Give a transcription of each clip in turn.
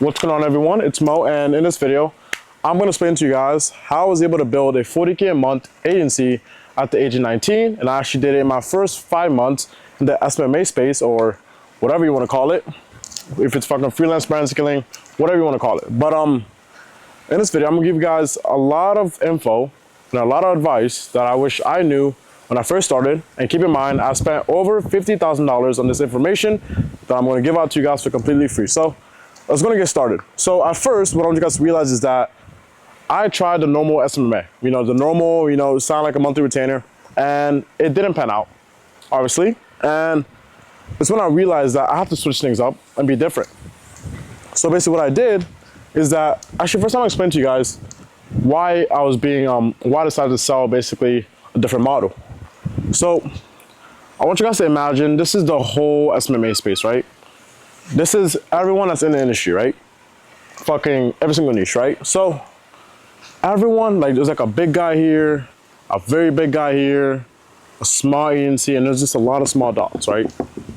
What's going on, everyone? It's Mo, and in this video I'm going to explain to you guys how I was able to build a 40K a month agency at the age of 19, and I actually did it in my first 5 months in the SMMA space, or whatever you want to call it, if it's fucking freelance brand skilling, whatever you want to call it. But in this video I'm going to give you guys a lot of info and a lot of advice that I wish I knew when I first started. And keep in mind, I spent over $50,000 on this information that I'm going to give out to you guys for completely free. So let's get started. So at first, what I want you guys to realize is that I tried the normal SMMA, the normal, sound like a monthly retainer, and it didn't pan out, obviously. And it's when I realized that I have to switch things up and be different. So basically what I did is that, actually first time I explained to you guys why I was why I decided to sell basically a different model. So I want you guys to imagine this is the whole SMMA space, right? This is everyone that's in the industry, right? Fucking every single niche, right? So everyone, like, there's like a big guy here, a very big guy here, a small agency, and there's just a lot of small dots, right?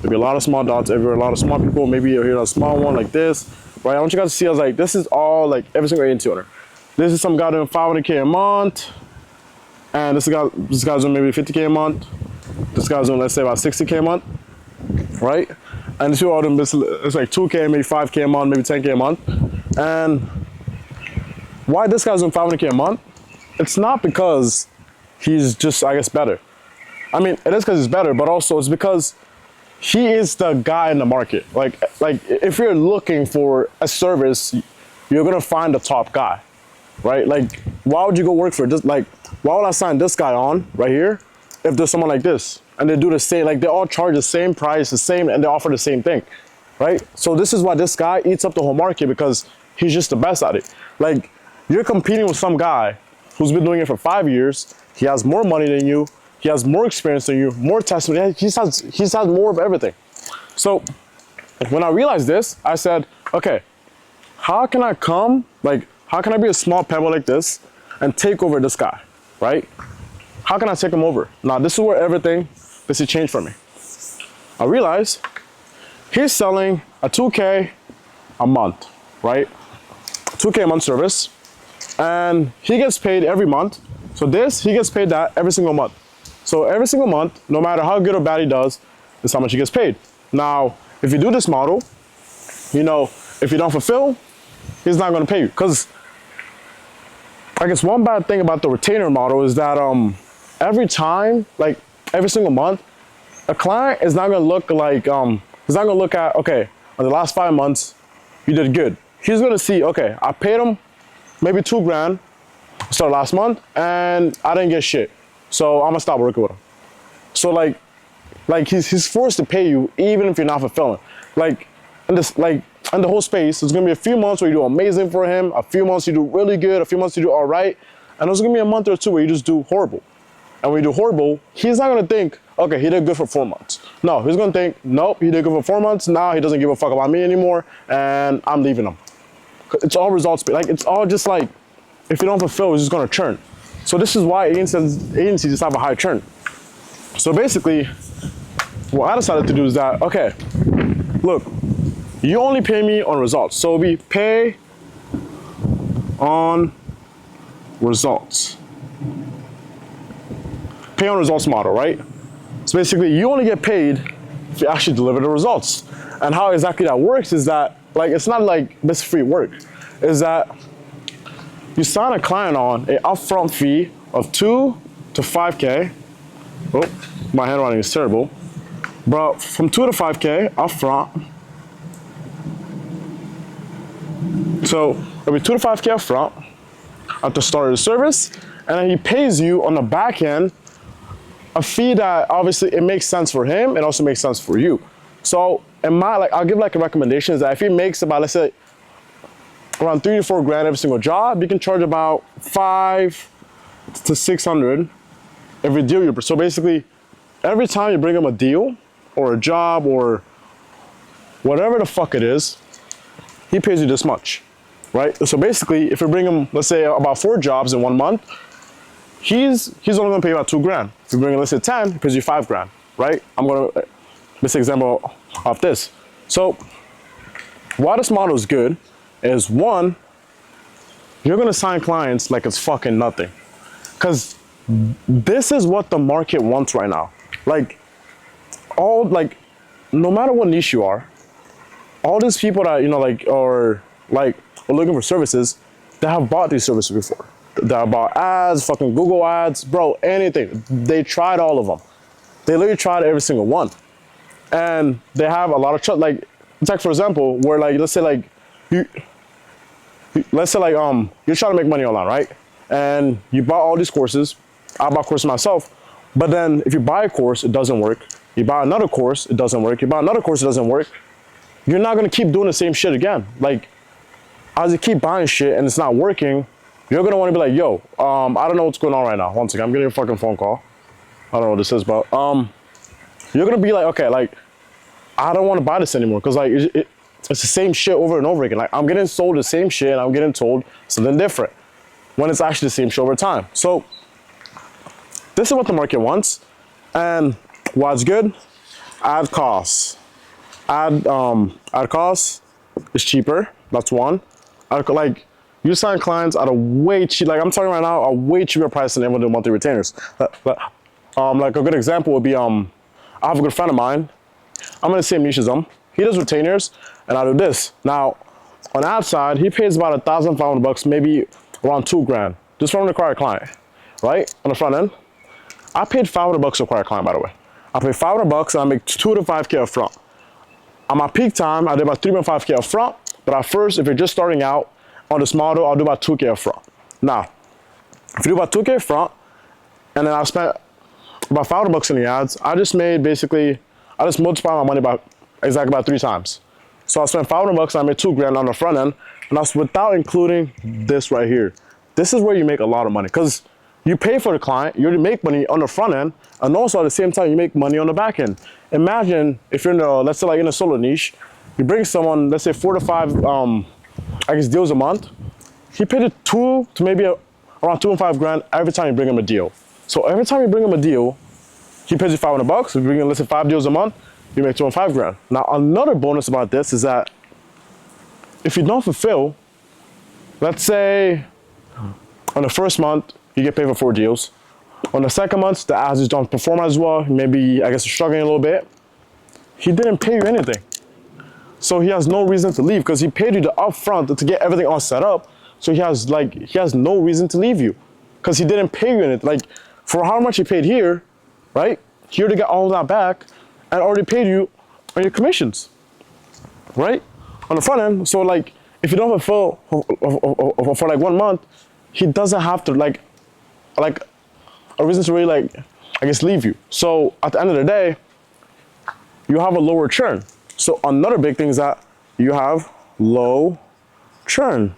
There'll be a lot of small dots everywhere, a lot of small people. Maybe you'll hear a small one like this, right? I want you guys to see, I was like, this is all like every single agency owner. This is some guy doing 500K a month, and this guy's doing maybe 50K a month. This guy's doing, let's say, about 60K a month, right? And the two of them, it's like 2K, maybe 5K a month, maybe 10K a month. And why this guy's doing 500K a month? It's not because he's just, I guess, better. I mean, it is because he's better, but also it's because he is the guy in the market. Like if you're looking for a service, you're gonna find the top guy, right? Like, why would you go work for this? Like, why would I sign this guy on right here if there's someone like this? And they do the same, like they all charge the same price, the same, and they offer the same thing, right? So this is why this guy eats up the whole market, because he's just the best at it. Like, you're competing with some guy who's been doing it for 5 years. He has more money than you. He has more experience than you, more testimony. He has more of everything. So when I realized this, I said, okay, how can I be a small pebble like this and take over this guy, right? How can I take him over? Now, this is where everything basically changed for me. I realized he's selling a 2K a month, right? 2K a month service, and he gets paid every month. So he gets paid that every single month. So every single month, no matter how good or bad he does, is how much he gets paid. Now, if you do this model, if you don't fulfill, he's not going to pay you. Because I guess one bad thing about the retainer model is that every time, like every single month, a client is not going to look like, he's not going to look at, okay, in the last 5 months, you did good. He's going to see, okay, I paid him maybe $2,000 start last month, and I didn't get shit. So I'm going to stop working with him. So like he's forced to pay you even if you're not fulfilling. Like in the whole space, there's going to be a few months where you do amazing for him, a few months you do really good, a few months you do all right, and there's going to be a month or two where you just do horrible. And when you do horrible, he's not going to think, okay, he did good for 4 months. No, he's going to think, nope, he did good for 4 months. Now he doesn't give a fuck about me anymore, and I'm leaving him. It's all results. Like, it's all just like, if you don't fulfill, it's just going to churn. So this is why agencies just have a high churn. So basically, what I decided to do is that, okay, look, you only pay me on results. So we pay on results. Pay on results model, right? So basically, you only get paid if you actually deliver the results. And how exactly that works is that, like, it's not like this free work. Is that you sign a client on an upfront fee of 2 to 5K. Oh, my handwriting is terrible. But from 2 to 5K upfront. So it'll be 2 to 5K upfront at the start of the service, and then he pays you on the back end a fee that obviously it makes sense for him and also makes sense for you. So I'll give like a recommendation is that if he makes about, let's say, around 3 to 4 grand every single job, you can charge about 5 to 600 every deal you. So basically, every time you bring him a deal or a job or whatever the fuck it is, he pays you this much, right? So basically, if you bring him, let's say, about 4 jobs in 1 month, he's only gonna pay you about 2 grand. If you bring him, let's say, 10, he pays you 5 grand, right? I'm gonna make an example of this. So why this model is good is one, you're gonna sign clients like it's fucking nothing. Cause this is what the market wants right now. Like, no matter what niche you are, all these people that, are looking for services, that have bought these services before. That have bought ads, fucking Google ads, bro, anything. They tried all of them. They literally tried every single one. And they have a lot of trust. Like, it's like, for example, where let's say you're trying to make money online, right? And you bought all these courses. I bought courses myself. But then if you buy a course, it doesn't work. You buy another course, it doesn't work. You buy another course, it doesn't work. You're not gonna keep doing the same shit again. Like, as you keep buying shit and it's not working, you're gonna wanna be like, yo, I don't know what's going on right now. One second, I'm getting a fucking phone call. I don't know what this is, but you're gonna be like, okay, like, I don't wanna buy this anymore. Cause like, it's the same shit over and over again. Like, I'm getting sold the same shit and I'm getting told something different when it's actually the same shit over time. So this is what the market wants. And what's good? Ad costs. Ad costs is cheaper. That's one. Like, you sign clients at a way cheap. Like, I'm talking right now, a way cheaper price than everyone do monthly retainers. Like a good example would be I have a good friend of mine. I'm in the same niche as him. He does retainers, and I do this. Now, on the ad side, he pays about $1,500, maybe around $2,000, just from an acquired client, right? On the front end, I paid $500 to acquire a client, by the way. I paid $500 and I make 2 to 5K up front. On my peak time, I did about 3.5K up front, but at first, if you're just starting out on this model, I'll do about 2K up front. Now, if you do about 2K up front, and then I spent about $500 in the ads, I just multiplied my money exactly about 3 times. So I spent $500 and I made $2,000 on the front end, and that's without including this right here. This is where you make a lot of money, because you pay for the client, you already make money on the front end, and also at the same time, you make money on the back end. Imagine if you're in let's say like in a solo niche, you bring someone, let's say 4 to 5, deals a month. He paid it around $2 and $5,000 every time you bring him a deal. So every time you bring him a deal, he pays you $500. If you bring in, let's say 5 deals a month, you make $2 and $5,000. Now, another bonus about this is that if you don't fulfill, let's say on the first month, you get paid for 4 deals. On the second month, the ads just don't perform as well. Maybe, you're struggling a little bit. He didn't pay you anything. So he has no reason to leave, because he paid you the upfront to get everything all set up. So he has no reason to leave you, because he didn't pay you anything. Like, for how much he paid here, right? He already got all of that back and already paid you on your commissions, right? On the front end. So like, if you don't fulfill for like 1 month, he doesn't have to like a reason to really leave you. So at the end of the day, you have a lower churn. So another big thing is that you have low churn.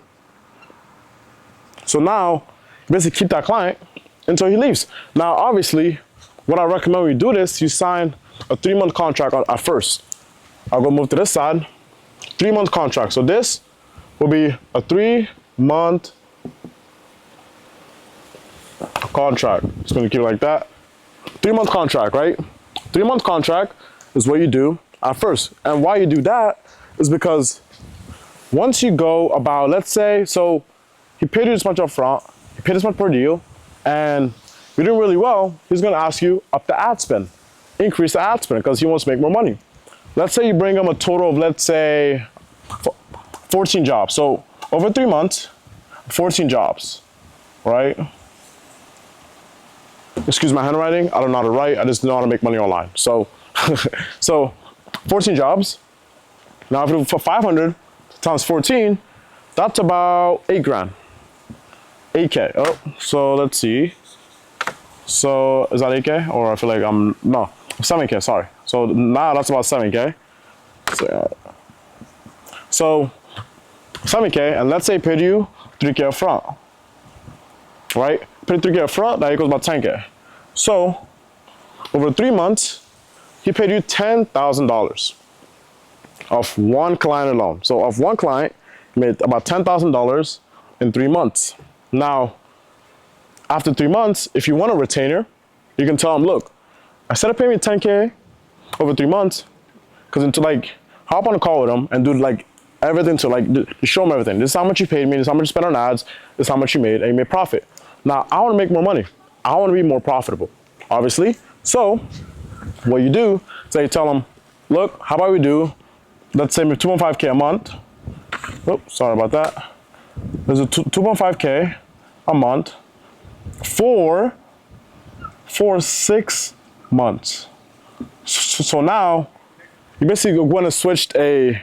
So now you basically keep that client until he leaves. Now, obviously, what I recommend when you do this, you sign a 3-month contract at first. I'll go move to this side. 3-month contract. So this will be a 3-month contract. Just gonna keep it like that. 3-month contract, right? 3-month contract is what you do at first. And why you do that is because once you go about, let's say, so he paid you this much up front, he paid this much per deal, and you're doing really well, he's gonna ask you up the ad spend, increase the ad spend, because he wants to make more money. Let's say you bring him a total of, let's say, 14 jobs. So over 3 months, 14 jobs, right? Excuse my handwriting, I don't know how to write, I just know how to make money online. So, so 14 jobs. Now if you do for 500 times 14, that's about $8,000. 8K. Oh, so let's see. So is that 8K? Or I feel like no, 7K, sorry. So now that's about 7K. So 7K, and let's say paid you 3K up front, right? Paid 3K up front, that equals about 10K. So over 3 months, he paid you $10,000 off one client alone. So off one client, he made about $10,000 in 3 months. Now, after 3 months, if you want a retainer, you can tell him, look, instead of paying me 10K over 3 months, because hop on a call with him and do everything to like to show them everything. This is how much you paid me. This is how much you spent on ads. This is how much you made, and you made profit. Now I want to make more money. I want to be more profitable, obviously. So what you do is you tell them, look, how about we do, let's say 2.5K a month. Oops, sorry about that. There's a 2.5K a month for 6 months. So now you basically going to switch a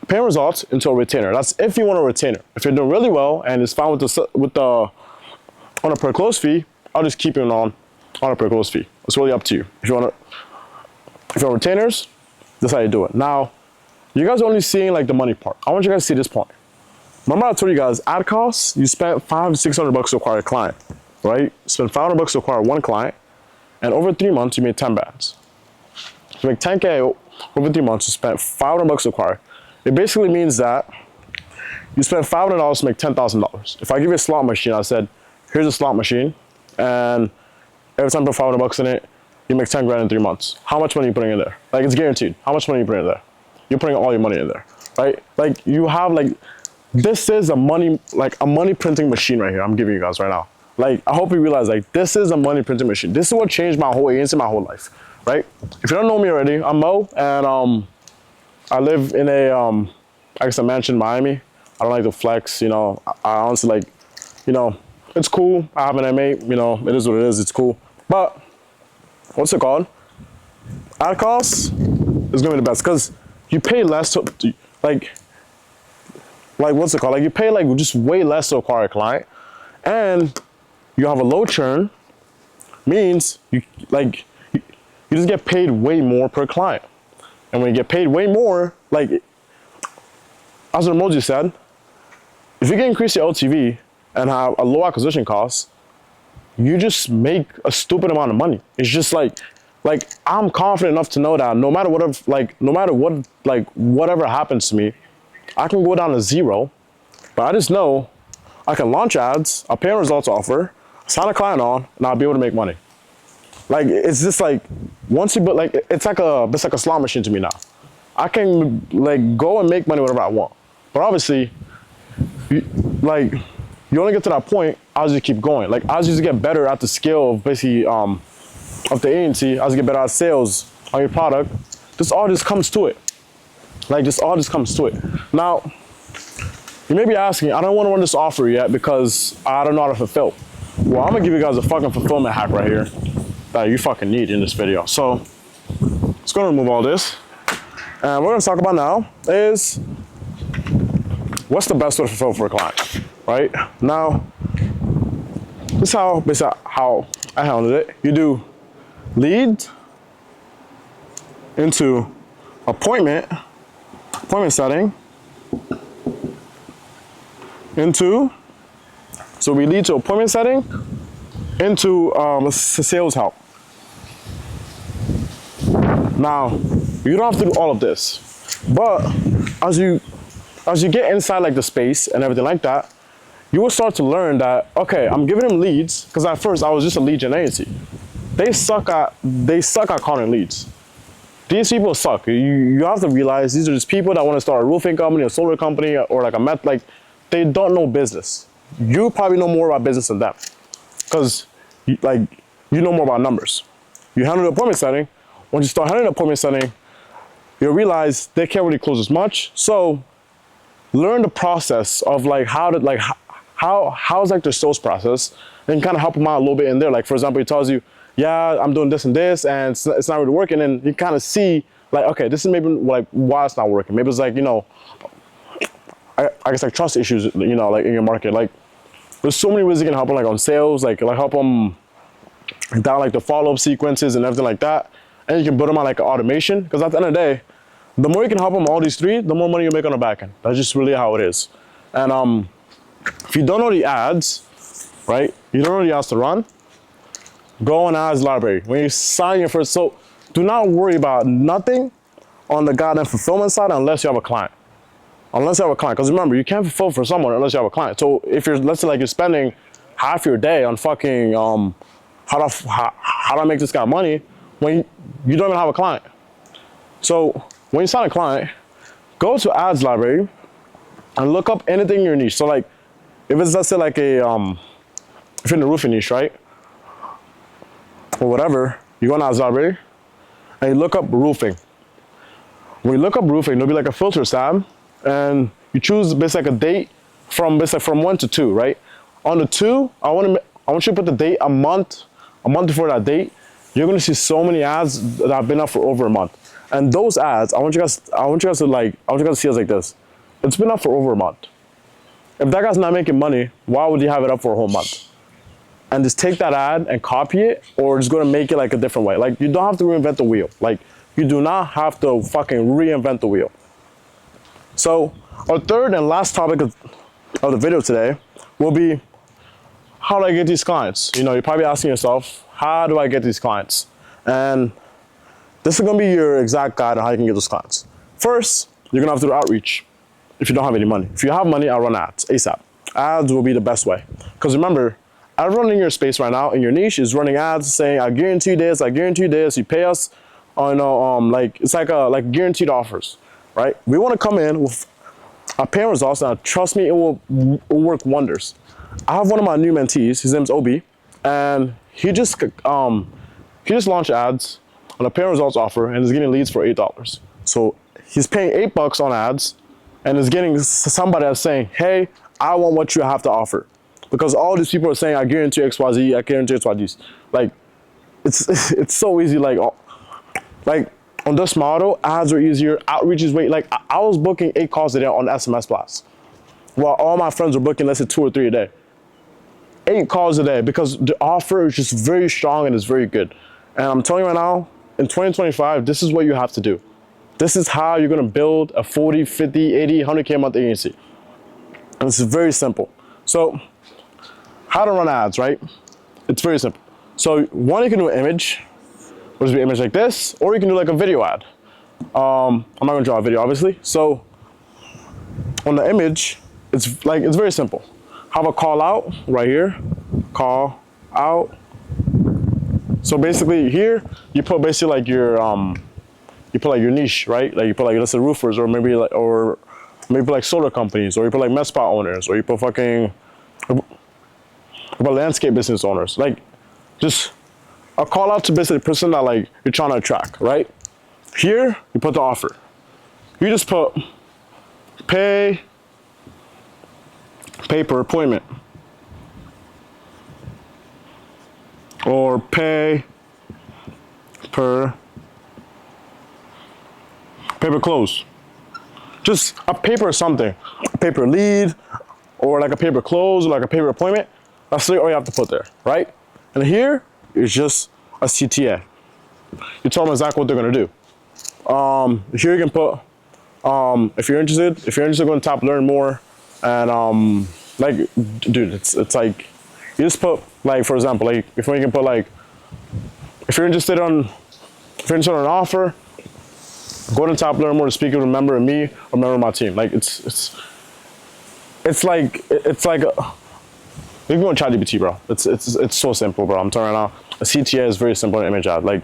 paying results into a retainer. That's if you want a retainer. If you're doing really well and it's fine with the on a per close fee, I'll just keep it on a per close fee. It's really up to you. If you want retainers, that's how you do it. Now, you guys are only seeing like the money part. I want you guys to see this part. Remember I told you guys, ad costs, you spent $500 to $600 to acquire a client, right? You spent $500 to acquire one client, and over 3 months, you made 10 bands. You make 10K over 3 months, you spent $500 to acquire. It basically means that you spent $500 to make $10,000. If I give you a slot machine, I said, here's a slot machine, and every time you put $500 in it, you make 10 grand in 3 months. How much money are you putting in there? Like, it's guaranteed. How much money are you putting in there? You're putting all your money in there, right? Like, you have like, this is a money printing machine right here. I'm giving you guys right now. Like, I hope you realize, like, this is a money printing machine. This is what changed my whole agency, my whole life, right? If you don't know me already, I'm Mo, and I live in a mansion in Miami. I don't like to flex, you know. I honestly like, you know, it's cool. I have an M8, you know, it is what it is. It's cool. But what's it called? Ad costs is gonna be the best because you pay less to, like what's it called? Like, you pay like just way less to acquire a client, and you have a low churn. Means you just get paid way more per client. And when you get paid way more, like as Ramoji said, if you can increase your LTV and have a low acquisition cost, you just make a stupid amount of money. It's just like I'm confident enough to know that no matter whatever happens to me, I can go down to zero, but I just know I can launch ads, a pay results offer, sign a client on, and I'll be able to make money. Like, it's just like, once you put, like, it's like a slot machine to me now. I can like go and make money whatever I want. But obviously, you only get to that point as you keep going. Like, as you get better at the skill of basically of the agency, as you get better at sales on your product, this all just comes to it. Like, this all just comes to it. Now, you may be asking, I don't want to run this offer yet because I don't know how to fulfill. Well, I'm gonna give you guys a fucking fulfillment hack right here that you fucking need in this video. So, let's go and remove all this. And what we're gonna talk about now is what's the best way to fulfill for a client, right? Now, this is basically how I handled it. You do lead into appointment setting into, so we lead to appointment setting into sales help. Now, you don't have to do all of this, but as you get inside like the space and everything like that, you will start to learn that, okay, I'm giving them leads, because at first I was just a lead gen agency. They suck at calling leads. These people suck. You have to realize these are just people that want to start a roofing company, a solar company, or like they don't know business. You probably know more about business than them, because you know more about numbers. You handle the appointment setting. Once you start handling the appointment setting, you'll realize they can't really close as much. So learn the process of how's their sales process, and kind of help them out a little bit in there. Like, for example, he tells you, yeah, I'm doing this and this, and it's not really working. And you kind of see, like, okay, this is maybe like why it's not working. Maybe it's like, you know, I guess like trust issues, you know, like in your market. Like, there's so many ways you can help them, like on sales, like help them down like the follow-up sequences and everything like that. And you can build them on like automation, because at the end of the day, the more you can help them all these three, the more money you make on the back end. That's just really how it is. And if you don't know the ads, right? You don't know the ads to run, go on ads library. When you sign your first, so do not worry about nothing on the goddamn fulfillment side unless you have a client. Unless you have a client, because remember, you can't fulfill for someone unless you have a client. So if you're, let's say like you're spending half your day on fucking how do I make this guy money when you don't even have a client. So when you sign a client, go to ads library and look up anything in your niche. So like, if it's, let's say like a, if you're in the roofing niche, right? Or whatever, you go on Azari and you look up roofing. When you look up roofing, there'll be like a filter tab, and you choose basically like a date from basically from 1 to 2, right? On the 2, I want you to put the date a month before that date. You're gonna see so many ads that have been up for over a month. And those ads, I want you guys to see us like this. It's been up for over a month. If that guy's not making money, why would he have it up for a whole month? And just take that ad and copy it, or just gonna make it like a different way. Like, you don't have to reinvent the wheel. Like, you do not have to fucking reinvent the wheel. So our third and last topic of the video today will be, how do I get these clients? You know, you're probably asking yourself, how do I get these clients? And this is gonna be your exact guide on how you can get those clients. First, you're gonna have to do outreach if you don't have any money. If you have money, I'll run ads ASAP. Ads will be the best way. Because remember, everyone in your space right now, in your niche, is running ads saying, I guarantee this, you pay us, like, it's like guaranteed offers, right? We wanna come in with our paying results. Now, trust me, it will work wonders. I have one of my new mentees, his name's Obi, and he just launched ads on a paying results offer and is getting leads for $8. So he's paying $8 on ads and is getting somebody that's saying, hey, I want what you have to offer. Because all these people are saying, I guarantee XYZ, I guarantee XYZ. Like, it's so easy. Like on this model, ads are easier, outreach is way, like I was booking 8 calls a day on SMS Blast, while all my friends were booking, let's say 2 or 3 a day. 8 calls a day, because the offer is just very strong and it's very good. And I'm telling you right now, in 2025, this is what you have to do. This is how you're gonna build a 40, 50, 80, 100K a month agency. And it's very simple. So, how to run ads, right? It's very simple. So one, you can do an image, which is an image like this, or you can do like a video ad. I'm not gonna draw a video, obviously. So on the image, it's very simple. Have a call out right here, call out. So basically here, you put basically like your your niche, right? Like you put like, let's say roofers, or maybe like solar companies, or you put like med spa owners, or you put landscape business owners. Like, just a call out to basically the person that like you're trying to attract, right? Here, you put the offer. You just put pay per appointment, or pay per close. Just a paper something, a paper lead, or like a paper close, or like a paper appointment. That's all you have to put there, right? And here is just a CTA. You tell them exactly what they're gonna do. Here you can put, if you're interested, go and tap learn more. And like, dude, it's like, you just put, like, for example, like, if you can put like, if you're interested on an offer, go and tap learn more to speak with a member of me or a member of my team. Like, it's like you can go on ChatGPT, bro. It's so simple, bro. I'm telling you right now. A CTA is very simple in image ad. Like,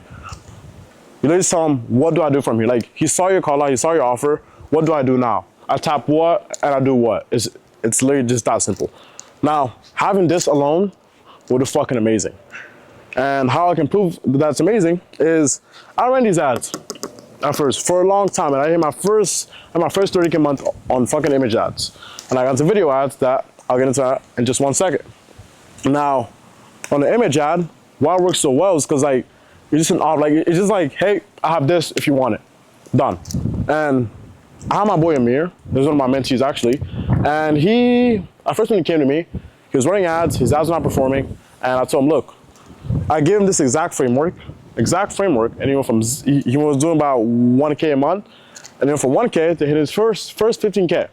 you literally tell him, what do I do from here? Like, he saw your call out, he saw your offer. What do I do now? I tap what and I do what. It's literally just that simple. Now, having this alone will be fucking amazing. And how I can prove that that's amazing is I ran these ads at first for a long time, and I hit my first 30K a month on fucking image ads. And I got to video ads that I'll get into that in just 1 second. Now, on the image ad, why it works so well is because like it's just like, hey, I have this if you want it. Done. And I have my boy Amir, he's one of my mentees actually, and at first when he came to me, he was running ads, his ads were not performing, and I told him, look, I gave him this exact framework, and he was doing about 1K a month, and then from 1K to hit his first 15K.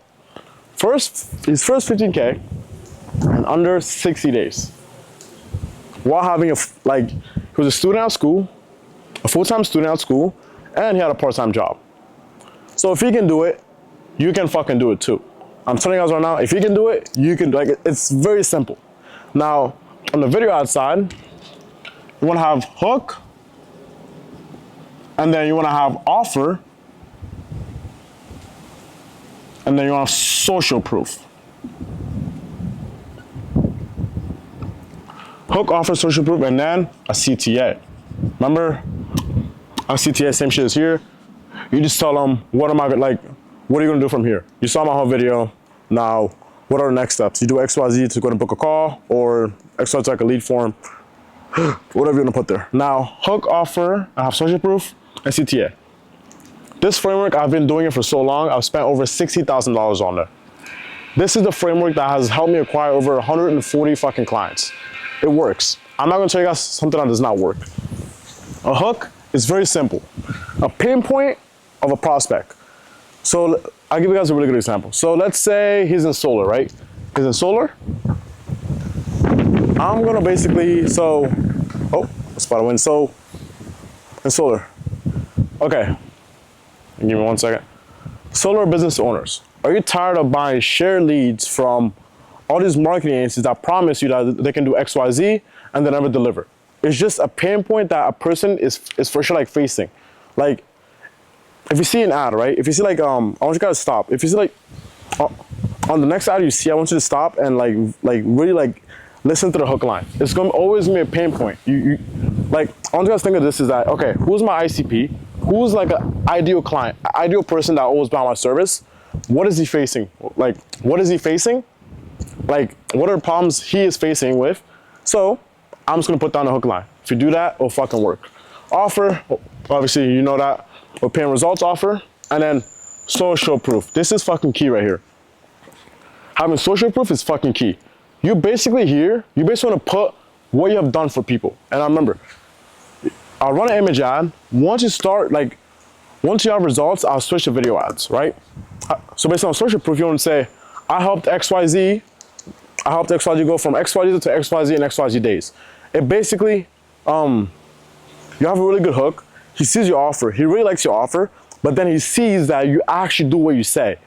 His first 15K in under 60 days. While having he was a student at school, a full-time student at school, and he had a part-time job. So if he can do it, you can fucking do it too. I'm telling you guys right now, if he can do it, you can do it. It's very simple. Now, on the video ad side, you wanna have hook, and then you wanna have offer, And then you want social proof. Hook, offer, social proof, and then a CTA. Remember, a CTA, same shit as here. You just tell them, what am I, like, what are you gonna do from here? You saw my whole video. Now, what are the next steps? You do XYZ to go to book a call, or XYZ like a lead form, whatever you wanna put there. Now, hook, offer, I have social proof, and CTA. This framework, I've been doing it for so long, I've spent over $60,000 on it. This is the framework that has helped me acquire over 140 fucking clients. It works. I'm not gonna tell you guys something that does not work. A hook is very simple. A pinpoint of a prospect. So I'll give you guys a really good example. So let's say he's in solar, right? He's in solar. I'm gonna basically, oh, spot a win. So, in solar. Okay, give me 1 second. Solar business owners. Are you tired of buying share leads from all these marketing agencies that promise you that they can do XYZ and they never deliver? It's just a pinpoint that a person is for sure like facing. Like, if you see an ad, right? If you see like, I want you guys to stop. If you see like, on the next ad you see, I want you to stop and like really like listen to the hook line. It's gonna always be a pinpoint. You like, I want you guys to think of this is that, okay, who's my ICP? Who's like an ideal client, ideal person that always buy my service? What is he facing? Like, what is he facing? Like, what are the problems he is facing with? So, I'm just gonna put down the hook line. If you do that, it'll fucking work. Offer, obviously you know that. We're paying results offer, and then social proof. This is fucking key right here. Having social proof is fucking key. You basically wanna put what you have done for people. And I remember, I'll run an image ad. Once you have results, I'll switch to video ads, right? So based on social proof, you want to say, I helped XYZ go from XYZ to XYZ in XYZ days. It basically, you have a really good hook. He sees your offer. He really likes your offer, but then he sees that you actually do what you say.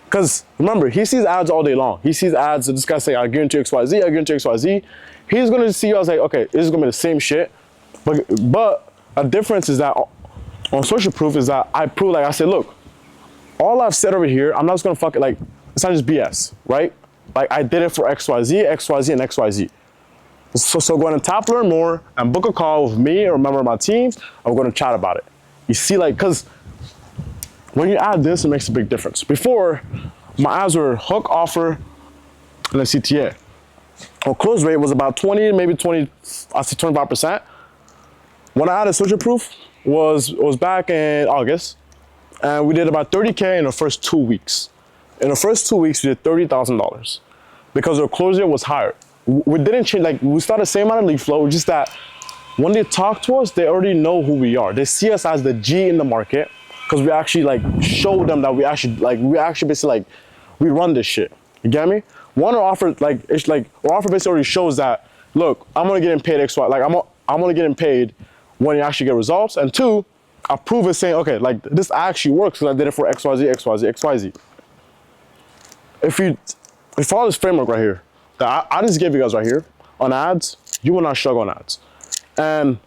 Because remember, he sees ads all day long. He sees ads that this guy say, I guarantee XYZ, I guarantee XYZ. He's going to see you as like, okay, this is going to be the same shit. But a difference is that on social proof is that I prove, like I said, look, all I've said over here, I'm not just gonna fuck it, like, it's not just BS, right? Like, I did it for XYZ, XYZ, and XYZ. So go ahead and tap learn more and book a call with me or a member of my team, and we're gonna chat about it. You see, like, cause when you add this, it makes a big difference. Before, my ads were hook, offer, and then CTA. Our close rate was about 20, maybe 20, I say 25%. When I added social proof, was back in August, and we did about 30K in the first 2 weeks. In the first 2 weeks, we did $30,000 because our close rate was higher. We didn't change, like, we started the same amount of lead flow, just that when they talk to us, they already know who we are. They see us as the G in the market because we actually like show them that we actually basically like, we run this shit. You get me? One, our offer, like, it's like, our offer basically already shows that, look, I'm gonna get paid XY, like, I'm gonna get paid when you actually get results. And two, I prove it saying, okay, like, this actually works because I did it for XYZ, XYZ, XYZ. If you follow this framework right here, that I just gave you guys right here, on ads, you will not struggle on ads. And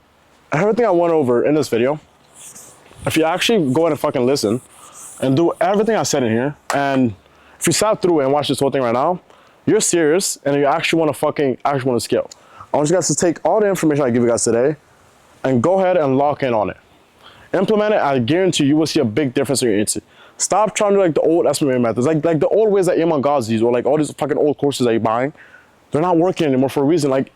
everything I went over in this video, if you actually go ahead and fucking listen and do everything I said in here, and if you sat through it and watch this whole thing right now, you're serious and you actually want to scale. I want you guys to take all the information I give you guys today and go ahead and lock in on it. Implement it, I guarantee you will see a big difference in your agency. Stop trying to do like the old SMMA methods, like the old ways that Iman Ghazi's or like all these fucking old courses that you're buying. They're not working anymore for a reason. Like,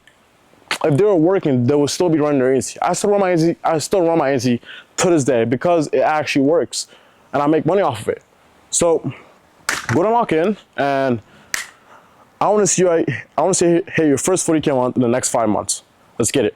if they were working, they would still be running their agency. I still run my agency to this day because it actually works and I make money off of it. So go to lock in, and I want to see you hit your first 40K a month in the next 5 months. Let's get it.